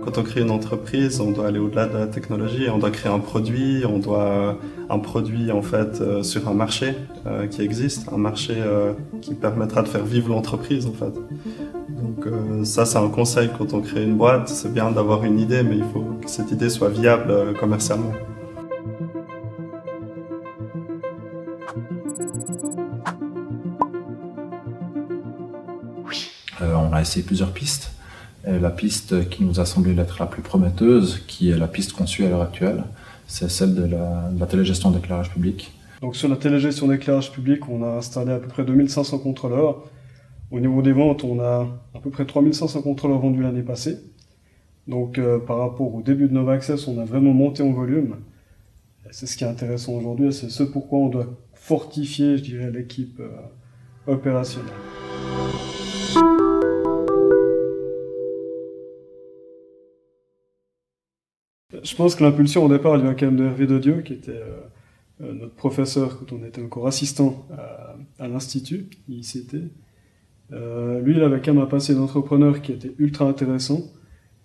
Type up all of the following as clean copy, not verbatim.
Quand on crée une entreprise, on doit aller au-delà de la technologie, on doit créer un produit en fait sur un marché qui existe, un marché qui permettra de faire vivre l'entreprise en fait. Donc ça c'est un conseil quand on crée une boîte, c'est bien d'avoir une idée mais il faut que cette idée soit viable commercialement. On a essayé plusieurs pistes. Et la piste qui nous a semblé être la plus prometteuse, qui est la piste qu'on suit à l'heure actuelle, c'est celle de la télégestion d'éclairage public. Donc sur la télégestion d'éclairage public, on a installé à peu près 2500 contrôleurs. Au niveau des ventes, on a à peu près 3500 contrôleurs vendus l'année passée. Donc par rapport au début de Nova Access, on a vraiment monté en volume. C'est ce qui est intéressant aujourd'hui, c'est ce pourquoi on doit fortifier, je dirais, l'équipe opérationnelle. Je pense que l'impulsion au départ elle vient quand même de Hervé Dodieu, qui était notre professeur quand on était encore assistant à l'Institut, ICT. Lui, il avait quand même un passé d'entrepreneur qui était ultra intéressant.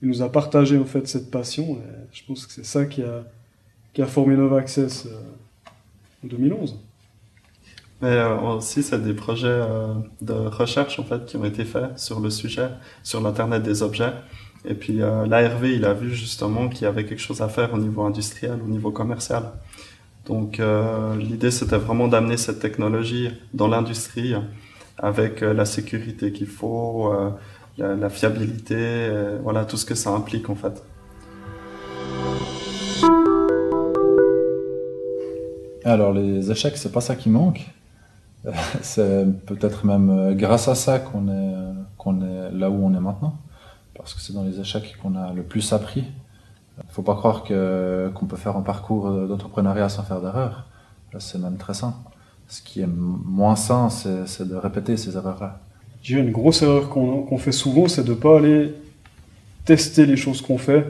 Il nous a partagé en fait cette passion. Et je pense que c'est ça qui a formé Nova Access en 2011. Mais aussi, c'est des projets de recherche en fait qui ont été faits sur le sujet, sur l'Internet des objets. Et puis l'ARV, il a vu justement qu'il y avait quelque chose à faire au niveau industriel, au niveau commercial. Donc l'idée, c'était vraiment d'amener cette technologie dans l'industrie avec la sécurité qu'il faut, la fiabilité, voilà, tout ce que ça implique en fait. Alors les échecs, c'est pas ça qui manque. C'est peut-être même grâce à ça qu'on est là où on est maintenant. Parce que c'est dans les échecs qu'on a le plus appris. Il ne faut pas croire qu'on peut faire un parcours d'entrepreneuriat sans faire d'erreurs. Là, c'est même très sain. Ce qui est moins sain, c'est de répéter ces erreurs-là. Je dirais une grosse erreur qu'on fait souvent, c'est de ne pas aller tester les choses qu'on fait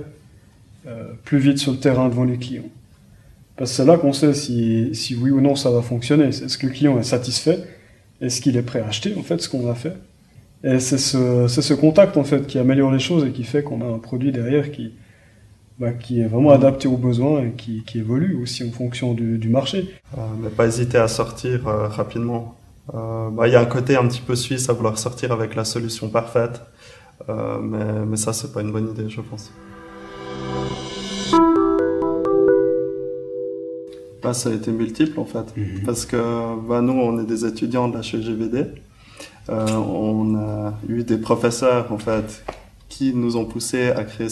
plus vite sur le terrain devant les clients. Parce que c'est là qu'on sait si oui ou non ça va fonctionner. Est-ce que le client est satisfait? Est-ce qu'il est prêt à acheter en fait ce qu'on a fait? Et c'est ce contact en fait qui améliore les choses et qui fait qu'on a un produit derrière qui est vraiment adapté aux besoins et qui évolue aussi en fonction du marché. Mais pas hésiter à sortir rapidement. Il y a un côté un petit peu suisse à vouloir sortir avec la solution parfaite, mais ça c'est pas une bonne idée je pense. Ça a été multiple en fait, parce que nous on est des étudiants de la HEGVD. On a eu des professeurs en fait qui nous ont poussé à créer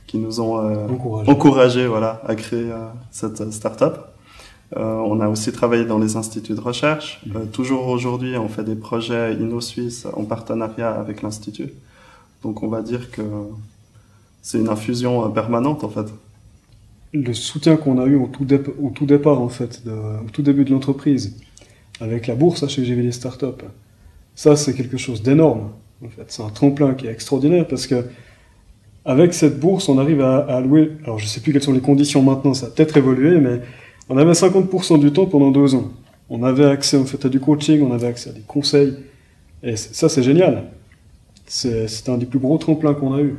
qui nous ont encouragé voilà, à créer cette start-up. On a aussi travaillé dans les instituts de recherche. Toujours aujourd'hui, on fait des projets InnoSuisse en partenariat avec l'Institut. Donc on va dire que c'est une infusion permanente en fait. Le soutien qu'on a eu au tout départ en fait, au tout début de l'entreprise, avec la bourse chez GVD Startup, ça c'est quelque chose d'énorme. En fait, c'est un tremplin qui est extraordinaire parce que avec cette bourse, on arrive à allouer. Alors je sais plus quelles sont les conditions maintenant, ça a peut-être évolué, mais on avait 50% du temps pendant 2 ans. On avait accès en fait à du coaching, on avait accès à des conseils, et ça c'est génial. C'est un des plus gros tremplins qu'on a eu.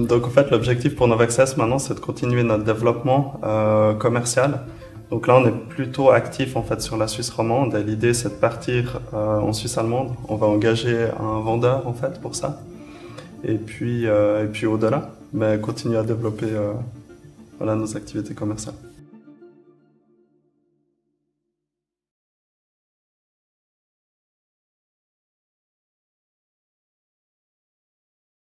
Donc en fait l'objectif pour Nova Access maintenant c'est de continuer notre développement commercial. Donc là on est plutôt actif en fait sur la Suisse romande et l'idée c'est de partir en Suisse allemande. On va engager un vendeur en fait pour ça et puis au-delà, mais continuer à développer voilà, nos activités commerciales.